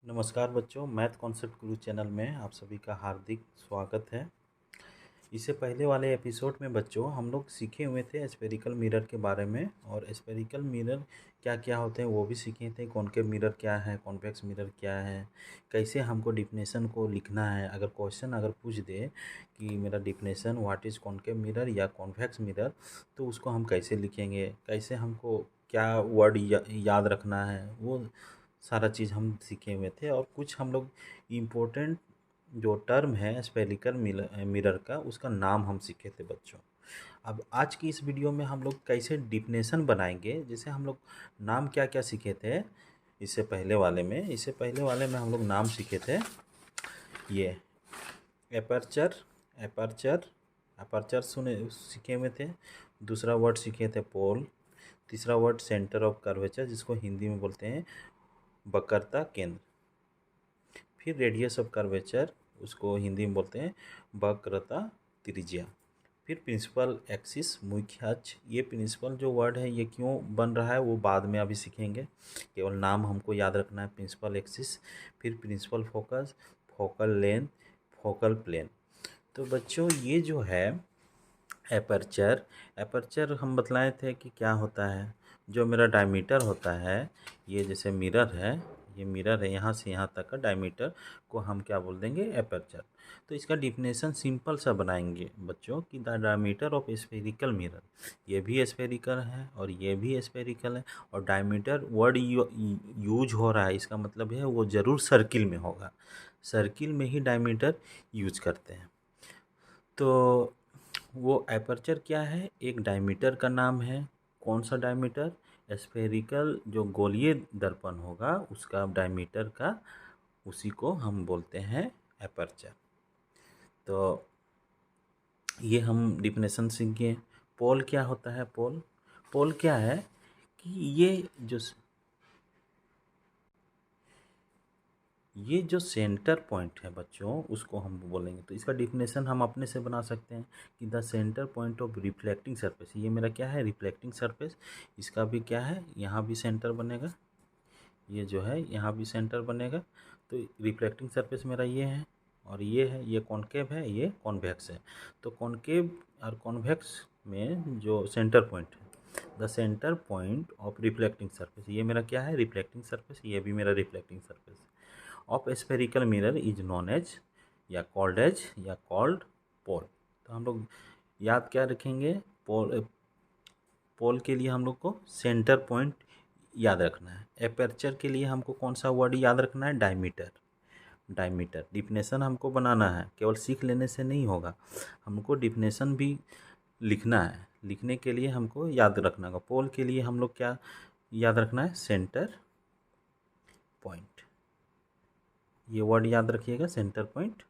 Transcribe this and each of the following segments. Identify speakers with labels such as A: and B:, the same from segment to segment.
A: नमस्कार बच्चों, math concept गुरु channel में आप सभी का हार्दिक स्वागत है। इससे पहले वाले एपिसोड में बच्चों हम लोग सीखे हुए थे स्फेरिकल मिरर के बारे में, और स्फेरिकल मिरर क्या क्या होते हैं वो भी सीखे थे। कॉनकेव मिरर क्या है, कॉन्वेक्स मिरर क्या है, कैसे हमको डिफिनेशन को लिखना है। अगर क्वेश्चन पूछ दे कि मेरा definition what is concave mirror या कॉन्वेक्स मिरर, तो उसको हम कैसे लिखेंगे, कैसे हमको क्या वर्ड याद रखना है, वो सारा चीज़ हम सीखे हुए थे। और कुछ हम लोग इम्पोर्टेंट जो टर्म है स्फेरिकल मिरर का, उसका नाम हम सीखे थे बच्चों। अब आज की इस वीडियो में हम लोग कैसे डिफिनेशन बनाएंगे। जैसे हम लोग नाम क्या क्या सीखे थे इससे पहले वाले में हम लोग नाम सीखे थे ये एपर्चर एपर्चर एपर्चर सुने सीखे हुए थे। दूसरा वर्ड सीखे थे पोल। तीसरा वर्ड सेंटर ऑफ कर्वेचर, जिसको हिंदी में बोलते हैं वक्रता केंद्र। फिर रेडियस ऑफ कर्वेचर, उसको हिंदी में बोलते हैं वक्रता त्रिज्या। फिर प्रिंसिपल एक्सिस, मुख्य अक्ष। ये प्रिंसिपल जो वर्ड है ये क्यों बन रहा है वो बाद में अभी सीखेंगे, केवल नाम हमको याद रखना है, प्रिंसिपल एक्सिस। फिर principal focus, focal length, focal plane. तो बच्चों ये जो है एपर्चर एपर्चर हम बतलाए थे कि क्या होता है। जो मेरा डायमीटर होता है, ये जैसे मिरर है यहाँ से यहाँ तक का डायमीटर को हम क्या बोल देंगे, एपर्चर। तो इसका डिफिनेशन सिंपल सा बनाएंगे बच्चों कि the diameter of spherical mirror. ये भी स्फेरिकल है और ये भी स्फेरिकल है, और डायमीटर वर्ड यूज हो रहा है, इसका मतलब है वो ज़रूर सर्किल में होगा। सर्किल में ही डायमीटर यूज करते हैं। तो वो एपर्चर क्या है, एक डायमीटर का नाम है। कौन सा डायमीटर, स्फेरिकल जो गोलीय दर्पण होगा उसका डायमीटर का, उसी को हम बोलते हैं एपर्चर। तो ये हम डिफिनेशन सीख गए। पोल क्या होता है, पोल पोल क्या है कि ये जो सेंटर पॉइंट है बच्चों, उसको हम बोलेंगे। तो इसका डिफिनेशन हम अपने से बना सकते हैं कि the centre point of reflecting surface. ये मेरा क्या है, रिफ्लेक्टिंग सरफेस। इसका भी क्या है, यहाँ भी सेंटर बनेगा, ये जो है यहाँ भी सेंटर बनेगा। तो रिफ्लेक्टिंग सरफेस मेरा ये है, और ये है, ये कॉनकेव है, ये कॉन्वेक्स है। तो कॉनकेव और कॉन्वेक्स में जो सेंटर पॉइंट है, the centre point of reflecting surface, ये मेरा क्या है, रिफ्लेक्टिंग सरफेस। ये भी मेरा reflecting surface of spherical mirror is known as या कॉल्ड पोल। तो हम लोग याद क्या रखेंगे, पोल पोल के लिए हम लोग को सेंटर पॉइंट याद रखना है। एपर्चर के लिए हमको कौन सा वर्ड याद रखना है, डायमीटर। डायमीटर डिफिनेशन हमको बनाना है, केवल सीख लेने से नहीं होगा, हमको डिफिनेशन भी लिखना है। लिखने के लिए हमको याद रखना होगा। पोल के लिए हम लोग क्या याद रखना है, सेंटर पॉइंट। ये वर्ड याद रखिएगा, सेंटर पॉइंट।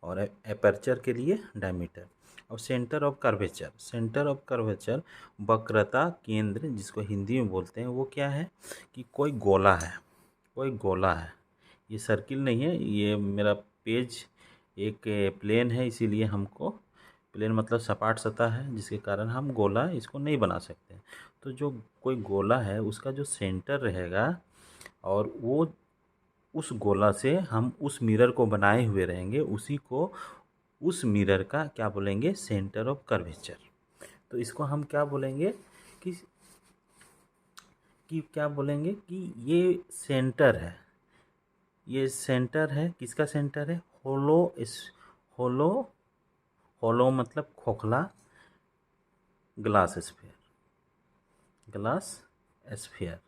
A: और एपर्चर के लिए डायमीटर। और सेंटर ऑफ कर्वेचर वक्रता केंद्र, जिसको हिंदी में बोलते हैं, वो क्या है कि कोई गोला है। ये सर्किल नहीं है, ये मेरा पेज एक प्लेन है, इसीलिए हमको प्लेन मतलब सपाट सतह है, जिसके कारण हम गोला इसको नहीं बना सकते। तो जो कोई गोला है उसका जो सेंटर रहेगा, और वो उस गोला से हम उस मिरर को बनाए हुए रहेंगे, उसी को उस मिरर का क्या बोलेंगे, सेंटर ऑफ कर्वेचर। तो इसको हम क्या बोलेंगे कि क्या बोलेंगे कि ये सेंटर है। किसका सेंटर है, होलो होलो मतलब खोखला, ग्लास स्फीयर।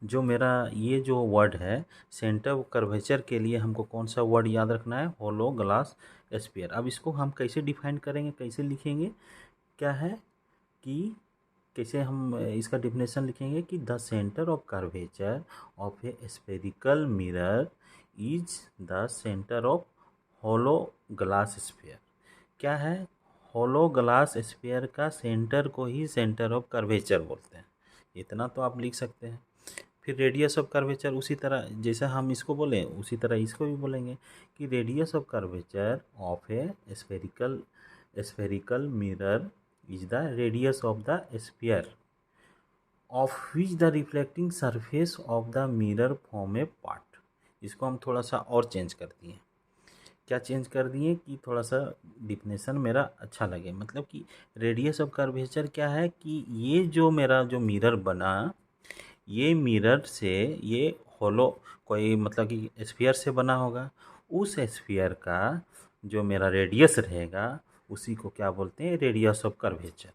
A: जो मेरा ये जो वर्ड है सेंटर ऑफ कर्वेचर के लिए हमको कौन सा वर्ड याद रखना है, होलो ग्लास स्फीयर। अब इसको हम कैसे डिफाइन करेंगे, कैसे लिखेंगे, क्या है कि कैसे हम इसका डिफिनेशन लिखेंगे कि the centre of curvature of a spherical mirror is the centre of hollow glass sphere. क्या है, होलो ग्लास स्फीयर का सेंटर को ही सेंटर ऑफ कर्वेचर बोलते हैं। इतना तो आप लिख सकते हैं। फिर रेडियस ऑफ कर्वेचर, उसी तरह जैसा हम इसको बोलें उसी तरह इसको भी बोलेंगे कि radius of curvature of a spherical mirror is the radius of the sphere of which the reflecting surface of the mirror form A part. इसको हम थोड़ा सा और चेंज कर दिए। क्या चेंज कर दिए कि थोड़ा सा डिफिनेशन मेरा अच्छा लगे। मतलब कि रेडियस ऑफ कर्वेचर क्या है कि ये जो मेरा जो मिरर बना, ये मिरर से ये होलो कोई मतलब कि स्फीयर से बना होगा। उस स्फीयर का जो मेरा रेडियस रहेगा उसी को क्या बोलते हैं, रेडियस ऑफ कर्वेचर।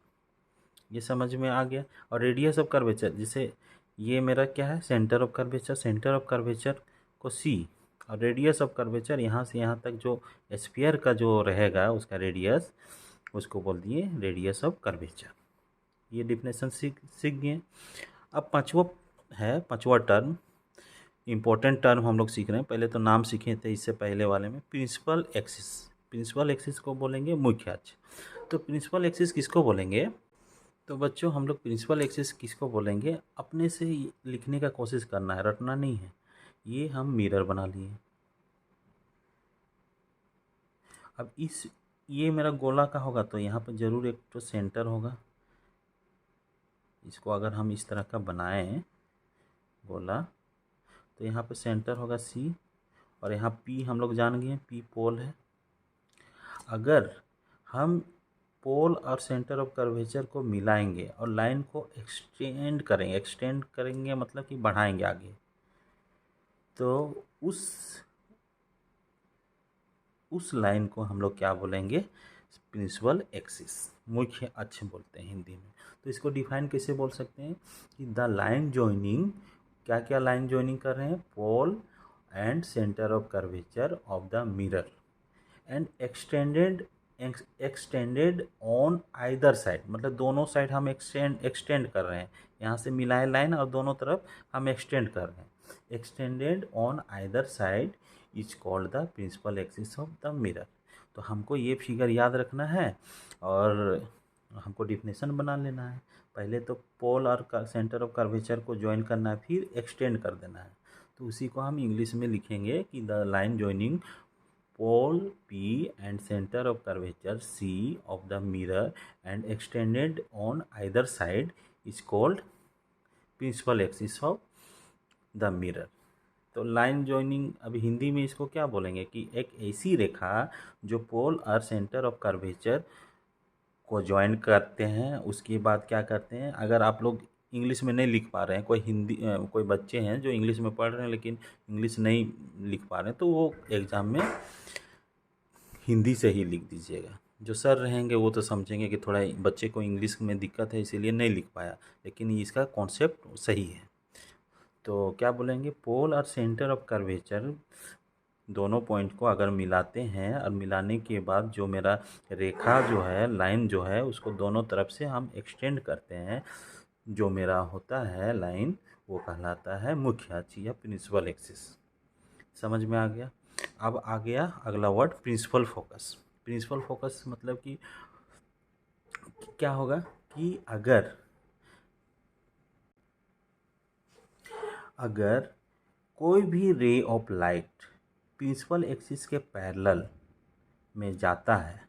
A: ये समझ में आ गया। और रेडियस ऑफ कर्वेचर जैसे ये मेरा क्या है, centre of curvature, centre of curvature को सी, और रेडियस ऑफ कर्वेचर यहाँ से यहाँ तक जो स्फीयर का जो रहेगा उसका रेडियस, उसको बोल दिए रेडियस ऑफ कर्वेचर। ये डिफिनेशन सीख सीख गए। अब पांचवा टर्म, इम्पोर्टेंट टर्म हम लोग सीख रहे हैं। पहले तो नाम सीखे थे इससे पहले वाले में, प्रिंसिपल एक्सिस। प्रिंसिपल एक्सिस को बोलेंगे मुख्य अक्ष। तो प्रिंसिपल एक्सिस किसको बोलेंगे, तो बच्चों हम लोग प्रिंसिपल एक्सिस किसको बोलेंगे, अपने से ही लिखने का कोशिश करना है, रटना नहीं है। ये हम मिरर बना लिए। अब ये मेरा गोला का होगा तो यहाँ पर जरूर एक तो सेंटर होगा। इसको अगर हम इस तरह का बनाएं गोला, तो यहाँ पे सेंटर होगा सी, और यहाँ पी हम लोग जान गए, पी पोल है। अगर हम पोल और सेंटर ऑफ कर्वेचर को मिलाएंगे और लाइन को एक्सटेंड करेंगे मतलब कि बढ़ाएंगे आगे, तो उस लाइन को हम लोग क्या बोलेंगे, प्रिंसिपल एक्सिस, मुख्य अक्ष बोलते हैं हिंदी में। तो इसको डिफाइन कैसे बोल सकते हैं कि द लाइन जॉइनिंग, क्या क्या लाइन जॉइनिंग कर रहे हैं, pole and centre of curvature of the mirror and extended on either side, मतलब दोनों साइड हम एक्सटेंड कर रहे हैं। यहाँ से मिलाए लाइन और दोनों तरफ हम एक्सटेंड कर रहे हैं। Extended on either side is called the principal axis of the mirror. तो हमको ये फिगर याद रखना है और हमको डिफिनेशन बना लेना है। पहले तो पोल और सेंटर ऑफ कर्वेचर को ज्वाइन करना है, फिर एक्सटेंड कर देना है। तो उसी को हम इंग्लिश में लिखेंगे कि the line joining pole P and center of curvature C of the mirror and extended on either side is called principal axis of the mirror। तो लाइन जॉइनिंग अभी हिंदी में इसको क्या बोलेंगे कि एक ऐसी रेखा जो पोल और सेंटर ऑफ कर्वेचर को ज्वाइन करते हैं। उसके बाद क्या करते हैं, अगर आप लोग इंग्लिश में नहीं लिख पा रहे हैं, कोई बच्चे हैं जो इंग्लिश में पढ़ रहे हैं लेकिन इंग्लिश नहीं लिख पा रहे हैं, तो वो एग्ज़ाम में हिंदी से ही लिख दीजिएगा। जो सर रहेंगे वो तो समझेंगे कि थोड़ा बच्चे को इंग्लिश में दिक्कत है इसीलिए नहीं लिख पाया, लेकिन इसका कॉन्सेप्ट सही है। तो क्या बोलेंगे, पोल और सेंटर ऑफ कर्वेचर दोनों पॉइंट को अगर मिलाते हैं और मिलाने के बाद जो मेरा रेखा जो है, लाइन जो है, उसको दोनों तरफ से हम एक्सटेंड करते हैं, जो मेरा होता है लाइन, वो कहलाता है मुख्य अक्ष या प्रिंसिपल एक्सिस। समझ में आ गया। अब आ गया अगला word, principal focus. Principal focus मतलब कि क्या होगा कि अगर कोई भी ray of light principal axis के पैरेलल में जाता है,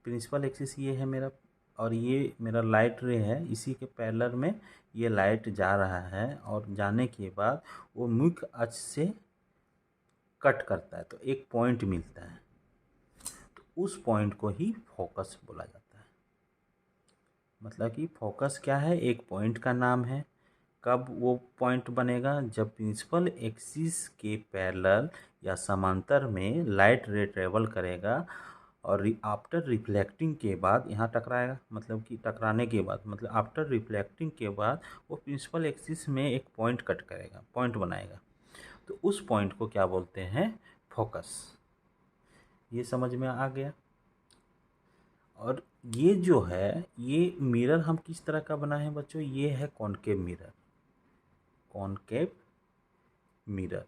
A: प्रिंसिपल एक्सिस ये है मेरा और ये मेरा लाइट रे है, इसी के पैरेलल में ये लाइट जा रहा है और जाने के बाद वो मुख्य अक्ष से कट करता है तो एक पॉइंट मिलता है, तो उस पॉइंट को ही फोकस बोला जाता है। मतलब कि फोकस क्या है, एक पॉइंट का नाम है। कब वो पॉइंट बनेगा, जब प्रिंसिपल एक्सिस के पैरेलल या समांतर में लाइट रे ट्रेवल करेगा और आफ्टर रिफ्लेक्टिंग के बाद यहाँ टकराएगा, मतलब कि टकराने के बाद मतलब आफ्टर रिफ्लेक्टिंग के बाद वो प्रिंसिपल एक्सिस में एक पॉइंट कट करेगा, पॉइंट बनाएगा। तो उस पॉइंट को क्या बोलते हैं, फोकस। ये समझ में आ गया। और ये जो है, ये मिरर हम किस तरह का बना है बच्चों, ये है कॉनकेव मिरर। कॉनकेव मिरर,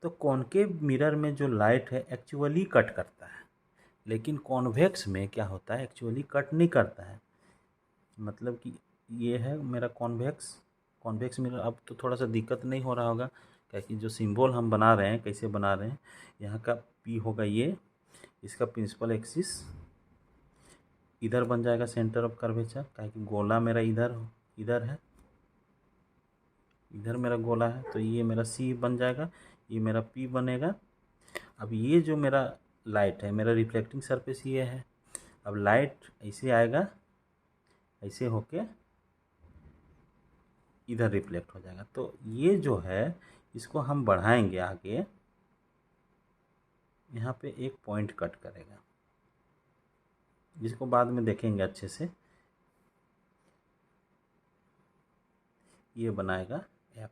A: तो कॉनकेव मिरर में जो लाइट है एक्चुअली कट करता है, लेकिन कॉन्वेक्स में क्या होता है, एक्चुअली कट नहीं करता है। मतलब कि ये है मेरा कॉन्वेक्स मिरर। अब तो थोड़ा सा दिक्कत नहीं हो रहा होगा, क्योंकि जो सिंबल हम बना रहे हैं, कैसे बना रहे हैं, यहाँ का पी होगा ये, इसका प्रिंसिपल एक्सिस इधर बन जाएगा सेंटर ऑफ कर्वेचर, क्या कि गोला मेरा इधर है, इधर मेरा गोला है तो ये मेरा सी बन जाएगा, ये मेरा पी बनेगा। अब ये जो मेरा लाइट है, मेरा रिफ्लेक्टिंग सरफेस ये है। अब लाइट ऐसे आएगा, ऐसे होके इधर रिफ्लेक्ट हो जाएगा। तो ये जो है इसको हम बढ़ाएंगे आगे, यहाँ पे एक पॉइंट कट करेगा, जिसको बाद में देखेंगे अच्छे से। ये बनाएगा एप,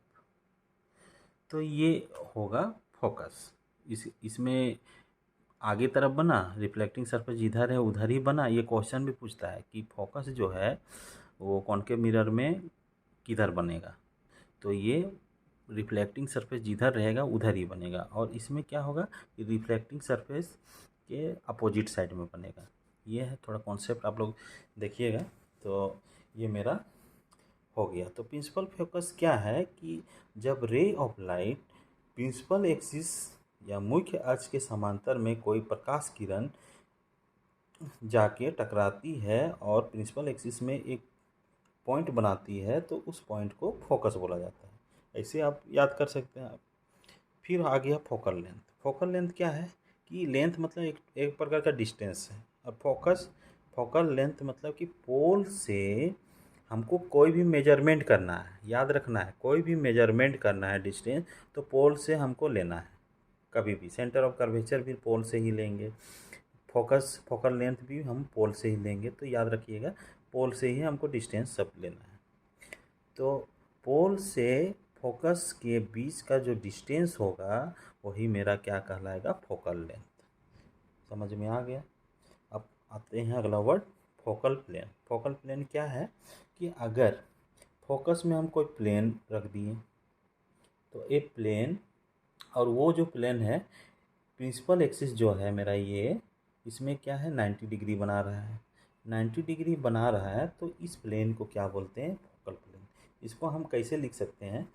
A: तो ये होगा फोकस। इसमें आगे तरफ बना, रिफ्लेक्टिंग सरफेस जिधर है उधर ही बना। ये क्वेश्चन भी पूछता है कि फोकस जो है वो कॉनकेव मिरर में किधर बनेगा, तो ये रिफ्लेक्टिंग सरफेस जिधर रहेगा उधर ही बनेगा। और इसमें क्या होगा, रिफ्लेक्टिंग सरफेस के अपोजिट साइड में बनेगा। ये है थोड़ा कॉन्सेप्ट, आप लोग देखिएगा। तो ये मेरा हो गया। तो प्रिंसिपल फोकस क्या है कि जब रे ऑफ लाइट प्रिंसिपल एक्सिस या मुख्य अक्ष के समांतर में कोई प्रकाश किरण जाके टकराती है और प्रिंसिपल एक्सिस में एक पॉइंट बनाती है, तो उस पॉइंट को फोकस बोला जाता है। ऐसे आप याद कर सकते हैं आप। फिर आ गया फोकल लेंथ। फोकल लेंथ क्या है कि लेंथ मतलब एक प्रकार का डिस्टेंस है। अब फोकल लेंथ मतलब कि पोल से हमको कोई भी मेजरमेंट करना है, याद रखना है, कोई भी मेजरमेंट करना है डिस्टेंस, तो पोल से हमको लेना है। कभी भी सेंटर ऑफ कर्वेचर भी पोल से ही लेंगे, फोकल लेंथ भी हम पोल से ही लेंगे। तो याद रखिएगा, पोल से ही हमको डिस्टेंस सब लेना है। तो पोल से फोकस के बीच का जो डिस्टेंस होगा वही मेरा क्या कहलाएगा, फोकल लेंथ। समझ में आ गया। अब आते हैं अगला word, focal plane. Focal plane क्या है कि अगर फोकस में हम कोई प्लेन रख दिए, तो एक प्लेन, और वो जो प्लेन है प्रिंसिपल एक्सिस जो है मेरा ये, इसमें क्या है 90 डिग्री बना रहा है। 90 डिग्री बना रहा है तो इस प्लेन को क्या बोलते हैं, फोकल प्लेन। इसको हम कैसे लिख सकते हैं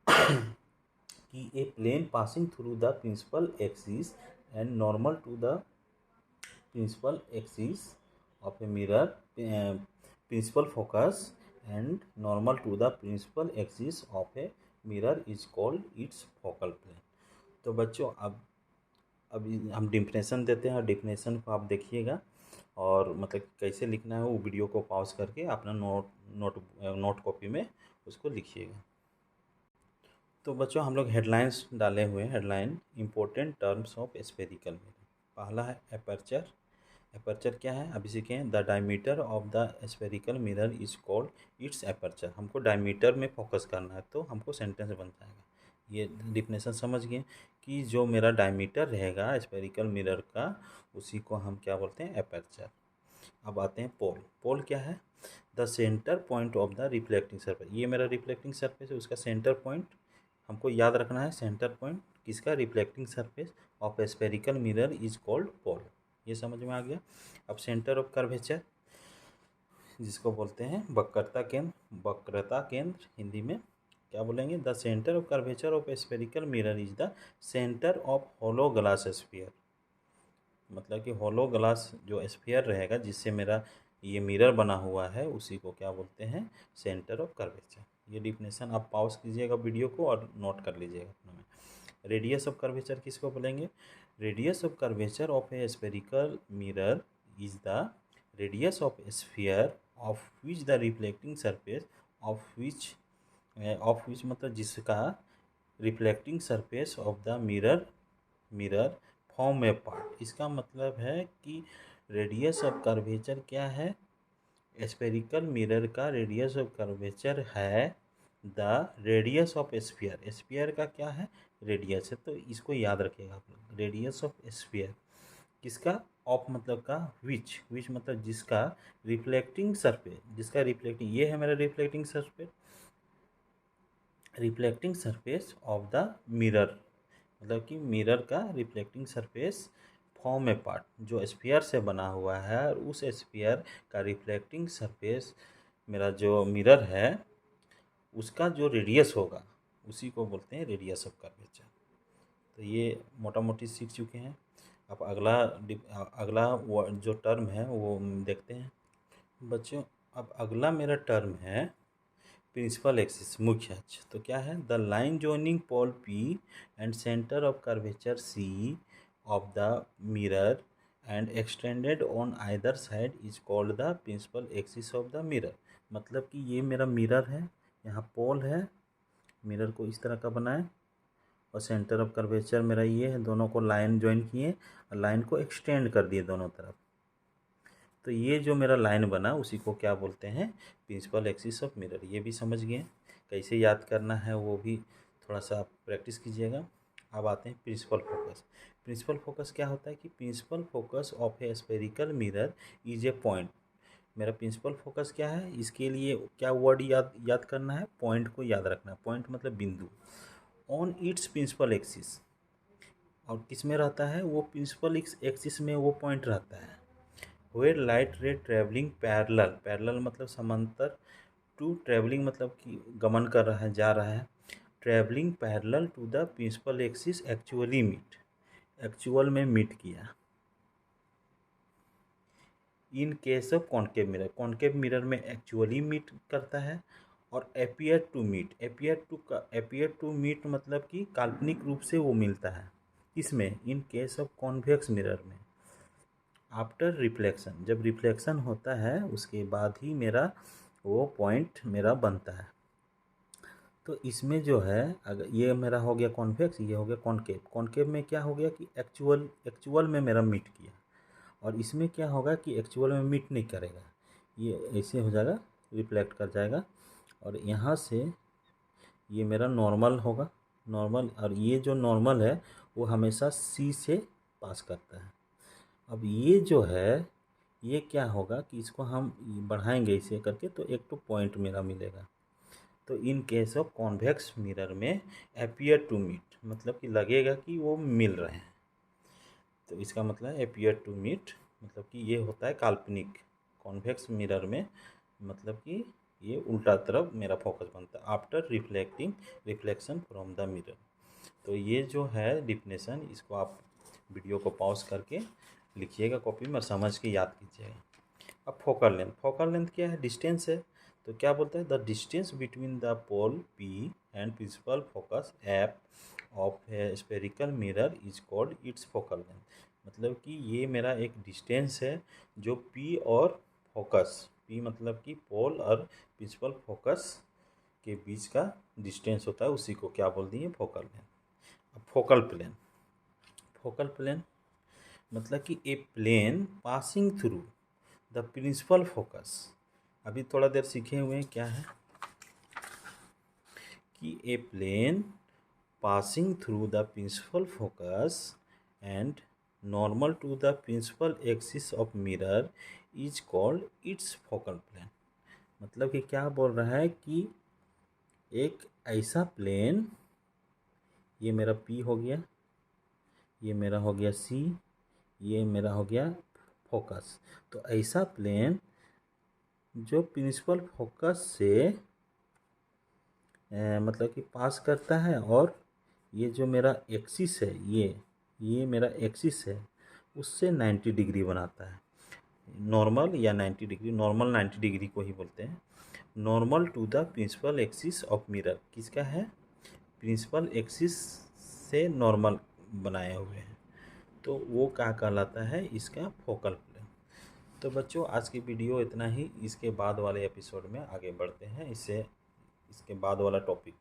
A: कि a plane passing through the principal axis and normal to the principal axis of a mirror, principal focus and normal to the principal axis of a mirror is called its focal plane. तो बच्चों अब हम definition देते हैं, और definition को आप देखिएगा, और मतलब कैसे लिखना है वो वीडियो को पॉज करके अपना नोट कॉपी में उसको लिखिएगा। तो बच्चों हम लोग हेडलाइंस डाले हुए हैं। Headline, important terms of spherical mirror. पहला है एपर्चर। एपर्चर क्या है, अभी सीखें। The diameter of the spherical mirror is called it's aperture. हमको डायमीटर में फोकस करना है तो हमको सेंटेंस बन जाएगा। ये डिफिनेशन समझ गए कि जो मेरा डायमीटर रहेगा स्फेरिकल मिरर का, उसी को हम क्या बोलते हैं, एपर्चर। अब आते हैं पोल। पोल क्या है, the centre point of the reflecting surface. ये मेरा रिफ्लेक्टिंग सरफेस है, उसका सेंटर पॉइंट हमको याद रखना है। सेंटर पॉइंट किसका, reflecting surface of a spherical mirror is called pole. ये समझ में आ गया। अब सेंटर ऑफ कर्वेचर, जिसको बोलते हैं वक्रता केंद्र। वक्रता केंद्र हिंदी में क्या बोलेंगे, the centre of curvature of a spherical mirror is the centre of hollow glass sphere. मतलब कि होलो ग्लास जो स्फीयर रहेगा जिससे मेरा ये मिरर बना हुआ है, उसी को क्या बोलते हैं, सेंटर ऑफ कर्वेचर। ये डिफिनेशन आप पॉज कीजिएगा वीडियो को और नोट कर लीजिएगा अपने में। रेडियस ऑफ कर्वेचर किसको बोलेंगे, radius of curvature of a spherical mirror is the radius of sphere of which the reflecting surface of which मतलब जिसका reflecting surface of the mirror form A part. इसका मतलब है कि रेडियस ऑफ कर्वेचर क्या है, स्फेरिकल मिरर का radius of curvature है the radius of sphere. Sphere का क्या है, रेडियस है। तो इसको याद रखिएगा आप लोग, रेडियस ऑफ स्फीयर किसका, ऑफ मतलब का, विच मतलब जिसका रिफ्लेक्टिंग सरफेस, जिसका रिफ्लेक्टिंग, ये है मेरा reflecting surface of the mirror, मतलब कि मिरर का रिफ्लेक्टिंग सरफेस फॉर्म ए पार्ट, जो स्फीयर से बना हुआ है, और उस स्फीयर का रिफ्लेक्टिंग सरफेस मेरा जो मिरर है उसका जो रेडियस होगा उसी को बोलते हैं रेडियस ऑफ कर्वेचर। तो ये मोटा मोटी सीख चुके हैं। अब अगला जो टर्म है वो देखते हैं बच्चों। अब अगला मेरा टर्म है प्रिंसिपल एक्सिस मुख्य अक्ष। तो क्या है, the line joining pole P and centre of curvature C of the mirror and extended on either side is called the principal axis of the mirror. मतलब कि ये मेरा मिरर है, यहाँ पोल है, मिरर को इस तरह का बनाए और सेंटर ऑफ कर्वेचर मेरा ये है, दोनों को लाइन ज्वाइन किए और लाइन को एक्सटेंड कर दिए दोनों तरफ। तो ये जो मेरा लाइन बना उसी को क्या बोलते हैं, प्रिंसिपल एक्सिस ऑफ मिरर। ये भी समझ गए, कैसे याद करना है वो भी थोड़ा सा आप प्रैक्टिस कीजिएगा। अब आते हैं प्रिंसिपल फोकस। प्रिंसिपल फोकस क्या होता है कि principal focus of a spherical mirror is a point. मेरा प्रिंसिपल फोकस क्या है, इसके लिए क्या वर्ड याद करना है, पॉइंट को याद रखना है। पॉइंट मतलब बिंदु। ऑन इट्स प्रिंसिपल एक्सिस, और किस में रहता है वो, प्रिंसिपल एक्सिस में वो पॉइंट रहता है। Where light ray travelling parallel, parallel मतलब समांतर, टू ट्रेवलिंग मतलब कि गमन कर रहा है, जा रहा है, travelling parallel to the principal axis actually meet, actual में मीट किया। In case of concave mirror, concave mirror में एक्चुअली मीट करता है। और appear to meet, appear to meet मतलब कि काल्पनिक रूप से वो मिलता है। इसमें in case of convex mirror में आफ्टर रिफ्लेक्शन, जब रिफ्लेक्शन होता है उसके बाद ही मेरा वो पॉइंट मेरा बनता है। तो इसमें जो है, अगर ये मेरा हो गया कॉन्वेक्स, ये हो गया कॉन्केव। कॉन्केव में क्या हो गया कि एक्चुअल में मेरा मीट किया, और इसमें क्या होगा कि एक्चुअल में मीट नहीं करेगा, ये ऐसे हो जाएगा, रिफ्लेक्ट कर जाएगा, और यहाँ से ये मेरा नॉर्मल होगा, नॉर्मल। और ये जो नॉर्मल है वो हमेशा C से पास करता है। अब ये जो है, ये क्या होगा कि इसको हम बढ़ाएंगे इसे करके, तो एक तो पॉइंट मेरा मिलेगा। तो इन केस ऑफ कॉन्वेक्स मिरर में अपीयर टू मीट मतलब कि लगेगा कि वो मिल रहे हैं, तो इसका मतलब है अपीयर टू मीट मतलब कि ये होता है काल्पनिक। कॉन्वेक्स मिरर में मतलब कि ये उल्टा तरफ मेरा फोकस बनता है after reflection from the mirror. तो ये जो है डिफिनेशन, इसको आप वीडियो को पॉज करके लिखिएगा कॉपी में और समझ के याद कीजिएगा। अब फोकल लेंथ, फोकल लेंथ क्या है, डिस्टेंस है। तो क्या बोलता है, the distance between the pole P and principal focus एप of a spherical mirror is called its focal length. मतलब कि ये मेरा एक डिस्टेंस है जो P और फोकस, P मतलब कि पोल और प्रिंसिपल फोकस के बीच का डिस्टेंस होता है, उसी को क्या बोल दिए, फोकल लेंथ। अब फोकल प्लेन, फोकल प्लेन मतलब कि a plane passing through the principal focus. अभी थोड़ा देर सीखे हुए हैं क्या है कि a plane passing through the principal focus and normal to the principal axis of mirror is called its focal plane. मतलब कि क्या बोल रहा है कि एक ऐसा प्लेन, ये मेरा P हो गया, ये मेरा हो गया C, ये मेरा हो गया फोकस। तो ऐसा प्लेन जो प्रिंसिपल फोकस से मतलब कि पास करता है, और ये जो मेरा एक्सिस है, ये मेरा एक्सिस है, उससे 90 डिग्री बनाता है। नॉर्मल या 90 डिग्री, नॉर्मल 90 डिग्री को ही बोलते हैं। Normal to the principal axis of mirror किसका है, प्रिंसिपल एक्सिस से नॉर्मल बनाए हुए हैं, तो वो क्या कहलाता है, इसका फोकल प्लेन। तो बच्चों आज की वीडियो इतना ही, इसके बाद वाले एपिसोड में आगे बढ़ते हैं, इसके बाद वाला टॉपिक।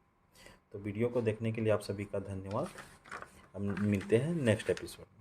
A: तो वीडियो को देखने के लिए आप सभी का धन्यवाद। हम मिलते हैं नेक्स्ट एपिसोड।